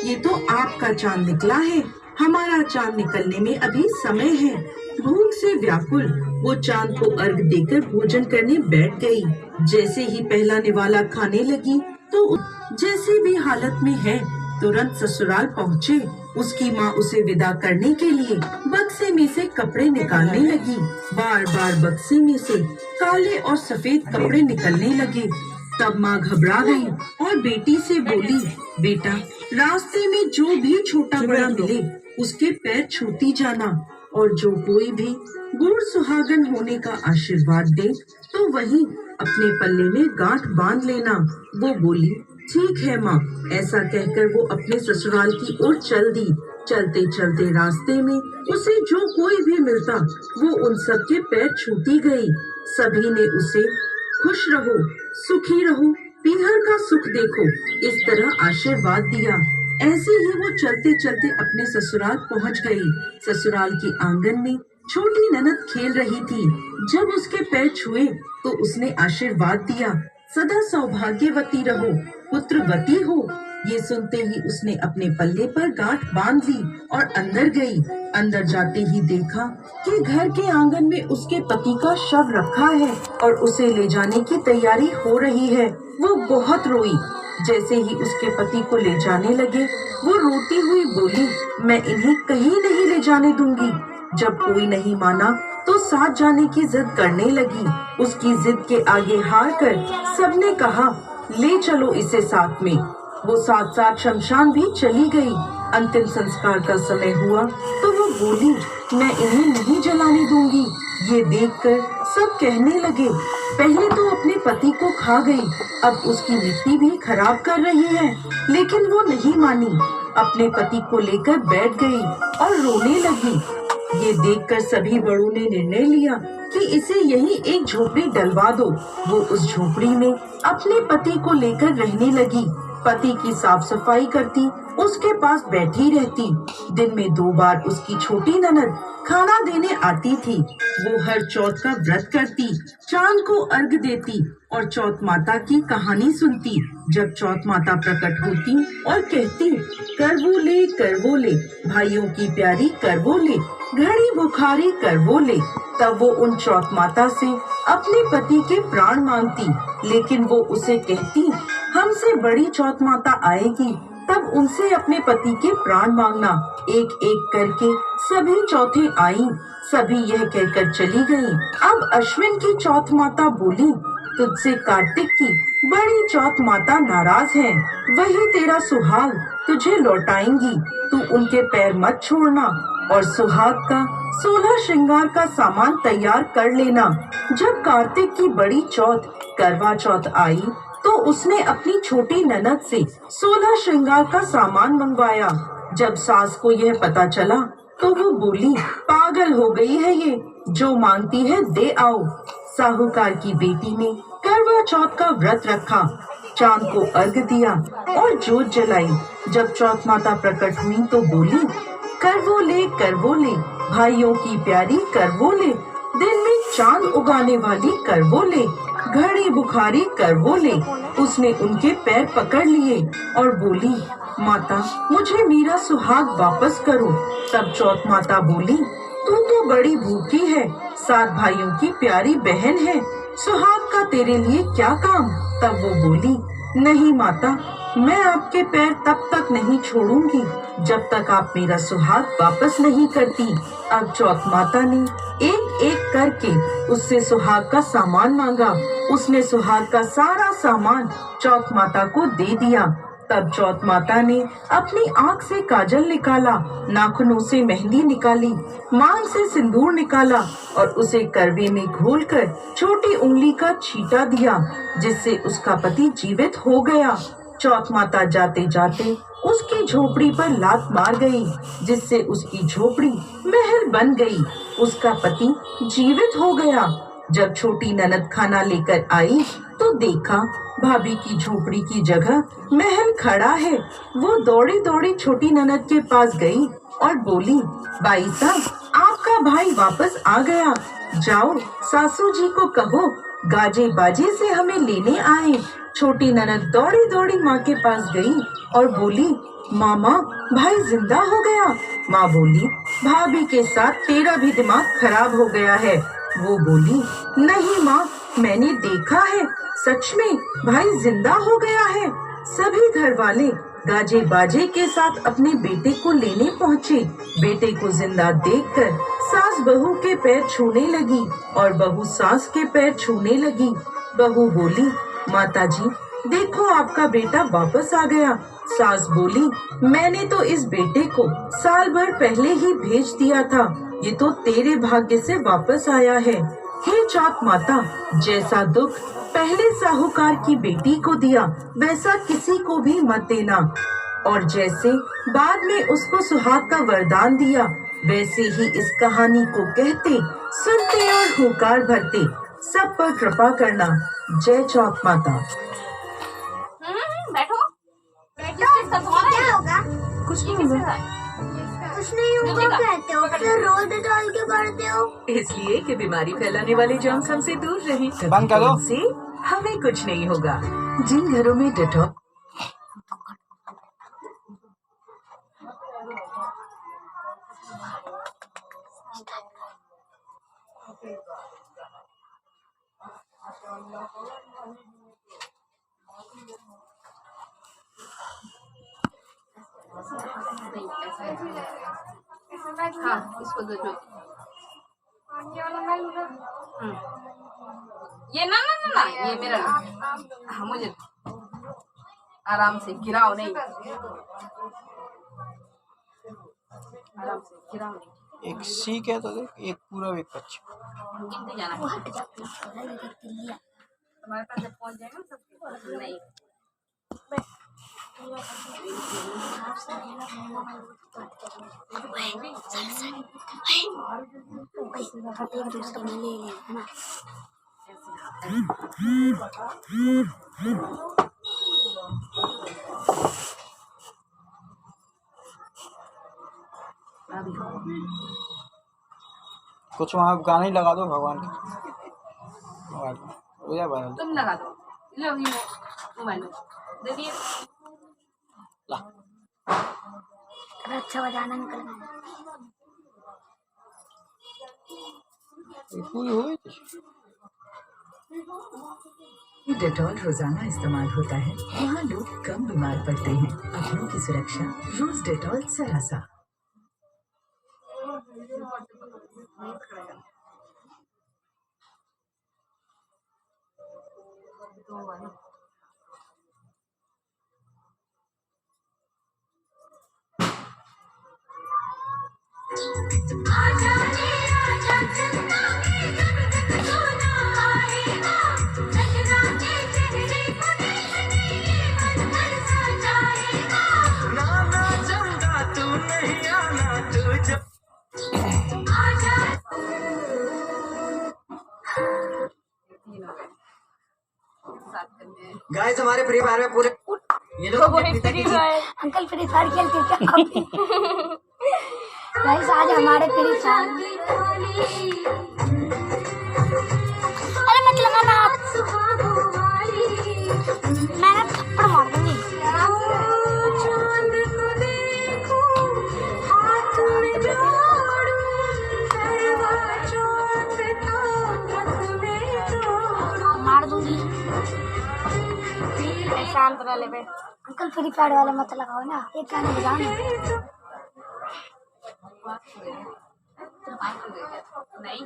ये तो आपका चांद निकला है, हमारा चांद निकलने में अभी समय है। भूख से व्याकुल वो चांद को अर्घ देकर भोजन करने बैठ गई। जैसे ही पहला निवाला खाने लगी तो जैसी भी हालत में है तुरंत ससुराल पहुँचे। उसकी माँ उसे विदा करने के लिए बक्से में से कपड़े निकालने लगी। बार बार बक्से में से काले और सफेद कपड़े निकलने लगे। तब माँ घबरा गई और बेटी से बोली, बेटा रास्ते में जो भी छोटा बड़ा मिले उसके पैर छूती जाना, और जो कोई भी बूढ़ सुहागन होने का आशीर्वाद दे तो वही अपने पल्ले में गांठ बांध लेना। वो बोली, ठीक है माँ। ऐसा कहकर वो अपने ससुराल की ओर चल दी। चलते चलते रास्ते में उसे जो कोई भी मिलता वो उन सब के पैर छूती गई। सभी ने उसे खुश रहो, सुखी रहो, पीहर का सुख देखो, इस तरह आशीर्वाद दिया। ऐसे ही वो चलते चलते अपने ससुराल पहुंच गई। ससुराल के आंगन में छोटी ननद खेल रही थी। जब उसके पैर छुए तो उसने आशीर्वाद दिया, सदा सौभाग्यवती रहो, पुत्रवती हो। ये सुनते ही उसने अपने पल्ले पर गांठ बांध ली और अंदर गई। अंदर जाते ही देखा कि घर के आंगन में उसके पति का शव रखा है और उसे ले जाने की तैयारी हो रही है। वो बहुत रोई। जैसे ही उसके पति को ले जाने लगे वो रोती हुई बोली, मैं इन्हें कहीं नहीं ले जाने दूंगी। जब कोई नहीं माना तो साथ जाने की जिद करने लगी। उसकी जिद के आगे हार कर सबने कहा, ले चलो इसे साथ में। वो साथ साथ शमशान भी चली गई। अंतिम संस्कार का समय हुआ तो वो बोली, मैं इन्हें नहीं जलाने दूंगी। ये देखकर सब कहने लगे, पहले तो अपने पति को खा गई, अब उसकी मिट्टी भी खराब कर रही है। लेकिन वो नहीं मानी, अपने पति को लेकर बैठ गई और रोने लगी। ये देखकर सभी बड़ों ने निर्णय लिया कि इसे यहीं एक झोपड़ी डलवा दो। वो उस झोपड़ी में अपने पति को लेकर रहने लगी। पति की साफ सफाई करती, उसके पास बैठी रहती। दिन में 2 बार उसकी छोटी ननद खाना देने आती थी। वो हर चौथ का व्रत करती, चांद को अर्घ देती और चौथ माता की कहानी सुनती। जब चौथ माता प्रकट होती और कहती, करवो ले भाइयों की प्यारी करवो ले, घड़ी बुखारी करवो ले, तब वो उन चौथ माता से अपने पति के प्राण मांगती। लेकिन वो उसे कहती, हमसे बड़ी चौथ माता आएगी तब उनसे अपने पति के प्राण मांगना। एक एक करके सभी चौथे आई। सभी यह कहकर चली गई। अब अश्विन की चौथ माता बोली, तुझसे कार्तिक की बड़ी चौथ माता नाराज है, वही तेरा सुहाग तुझे लौटाएंगी। तू उनके पैर मत छोड़ना और सुहाग का 16 श्रृंगार का सामान तैयार कर लेना। जब कार्तिक की बड़ी चौथ करवा चौथ आई तो उसने अपनी छोटी ननद से 16 श्रृंगार का सामान मंगवाया। जब सास को यह पता चला तो वो बोली, पागल हो गई है ये, जो मांगती है दे आओ। साहूकार की बेटी ने करवा चौथ का व्रत रखा, चांद को अर्घ दिया और जोत जलाई। जब चौथ माता प्रकट हुई तो बोली, करवो ले भाइयों की प्यारी करवो ले, दिन में चांद उगाने वाली करवो ले, घड़ी बुखारी करवो ले। उसने उनके पैर पकड़ लिए और बोली, माता मुझे मेरा सुहाग वापस करो। तब चौथ माता बोली, तू तो बड़ी भूखी है, 7 भाइयों की प्यारी बहन है, सुहाग का तेरे लिए क्या काम। तब वो बोली, नहीं माता, मैं आपके पैर तब तक नहीं छोड़ूंगी जब तक आप मेरा सुहाग वापस नहीं करती। अब चौथ माता ने एक एक करके उससे सुहाग का सामान मांगा। उसने सुहाग का सारा सामान चौथ माता को दे दिया। तब चौथ माता ने अपनी आँख से काजल निकाला, नाखूनों से मेहंदी निकाली, मांग से सिंदूर निकाला और उसे करवे में घोलकर छोटी उंगली का छींटा दिया, जिससे उसका पति जीवित हो गया। चौथ माता जाते जाते उसकी झोपड़ी पर लात मार गई, जिससे उसकी झोपड़ी महल बन गई। उसका पति जीवित हो गया। जब छोटी ननद खाना लेकर आई तो देखा भाभी की झोपड़ी की जगह महल खड़ा है। वो दौड़ी दौड़ी छोटी ननद के पास गई और बोली, बाई साहब, आपका भाई वापस आ गया, जाओ सासू जी को कहो गाजे बाजे से हमें लेने आए। छोटी ननद दौड़ी दौड़ी माँ के पास गई और बोली, मामा, भाई जिंदा हो गया। माँ बोली, भाभी के साथ तेरा भी दिमाग खराब हो गया है। वो बोली, नहीं माँ, मैंने देखा है, सच में भाई जिंदा हो गया है। सभी घर वाले गाजे बाजे के साथ अपने बेटे को लेने पहुँचे। बेटे को जिंदा देखकर सास बहू के पैर छूने लगी और बहू सास के पैर छूने लगी। बहू बोली, माताजी, देखो आपका बेटा वापस आ गया। सास बोली, मैंने तो इस बेटे को साल भर पहले ही भेज दिया था। ये तो तेरे भाग्य से वापस आया है। हे चाक माता, जैसा दुख पहले साहूकार की बेटी को दिया, वैसा किसी को भी मत देना। और जैसे बाद में उसको सुहाग का वरदान दिया, वैसे ही इस कहानी को कहते, सुनते और हुंकार भरते सब पर कृपा करना। जय चौक माता। बैठो। क्या होगा? कुछ नहीं होगा। कुछ नहीं होगा कहते हो, फिर रोज डाल के पढ़ते हो। इसलिए कि बीमारी फैलाने वाले जर्म्स हमसे दूर रहें। बंद कर दो। से हमें कुछ नहीं होगा। जिन घरों में डेटॉल हाँ, इसको दो जो। ये ना ना ना ना, ये मेरा लो। हाँ, मुझे आराम से गिराओ नहीं, आराम से गिराओ नहीं। एक सीख है तो देख, एक पूरा एक कच्चा। गिनते जाना। तुम्हारे पास जब पहुंच जाएगा ना सब नहीं। कुछ वहाँ गाने लगा दो भगवान के। हो जा भाई। तुम लगा दो। लो ये मोबाइल दे दिए। ला। अच्छा बजाना निकल गया। पूरी हो गई। डेटॉल रोजाना इस्तेमाल होता है, वहाँ लोग कम बीमार पड़ते हैं। अपनों की सुरक्षा रोज डेटॉल सरासा। गाइस हमारे फ्री फायर में पूरे ये लोग अंकल फ्री फायर खेलते हो क्या? गाइस आज हमारे फ्री फायर। अरे मत लगाना आप, मैं ना थप्पड़ मार दूंगी। मार दूंगी। शांत रह ले बे। अंकल फ्री फायर वाला मत लगाओ ना, एक गाना बजाओ ना। नहीं,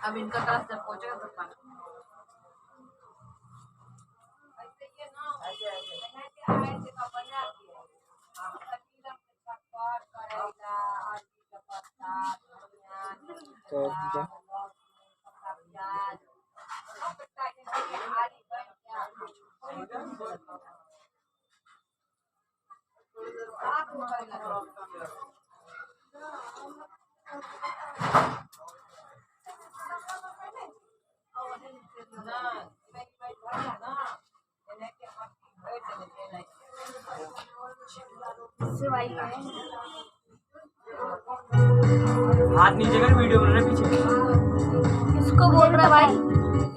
अब इनका क्लास जब पहुंचेगा तब पाना। हाथ नीचे कर, वीडियो बन रहा है पीछे। इसको बोल रहा भाई।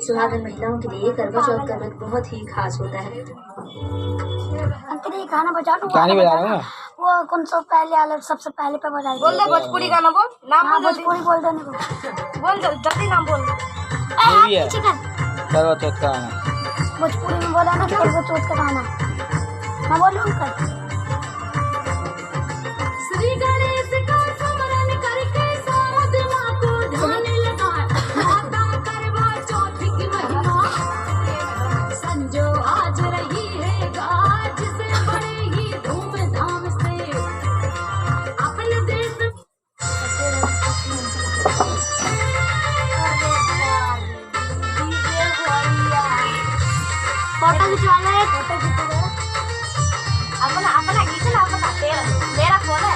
सुहागन महिलाओं के लिए करवा चौथ का व्रत बहुत ही खास होता है। अंकल ये गाना बजा दो। गाने बजा रहे हो ना? वो कौन सा पहले वाला सबसे पहले पे बजाई? बोल दे भोजपुरी गाना बोल, नाम हाँ बोल जल्दी। भोजपुरी बोल देने को। बोल जल्दी नाम बोल। ये भी है करवा चौथ का गाना। भोजपुरी में बोला ना करवा चौथ का गाना। मैं बोलूँ अंकल? श्री गणेश का स्मरण करके साधना को ध्यान लगा, माता करवा चौथ की महिमा संजो आज रही है गाज से बड़े ही धूमधाम से अपने देश। फोटो खिंचवाना है। फोटो खींचो अपना अपना खींचना, अपना मेरा फोन है।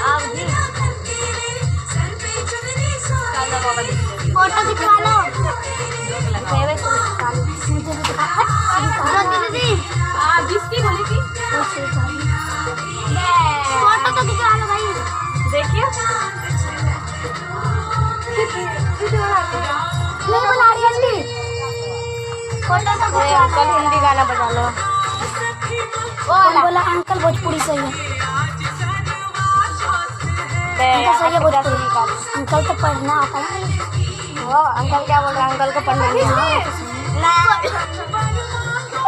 आप जी फोटो खिंचवा लो। दीदी जिसकी बोली थी फोटो तो खिंचवा लो भाई। देखिए नहीं बना रही जल्दी। फोटो तो खिंचवा अंकल लो। हिंदी गाना बजा लो। कौन बोला अंकल भोजपुरी सही है? अंकल सही है भोजपुरी। अंकल तो पढ़ना आता है। वो अंकल क्या बोल रहे हैं? अंकल को पढ़ना नहीं आता।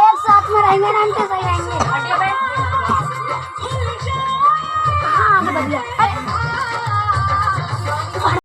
एक साथ में रहेंगे ना अंकल सही रहेंगे। हाँ आगे बढ़िया।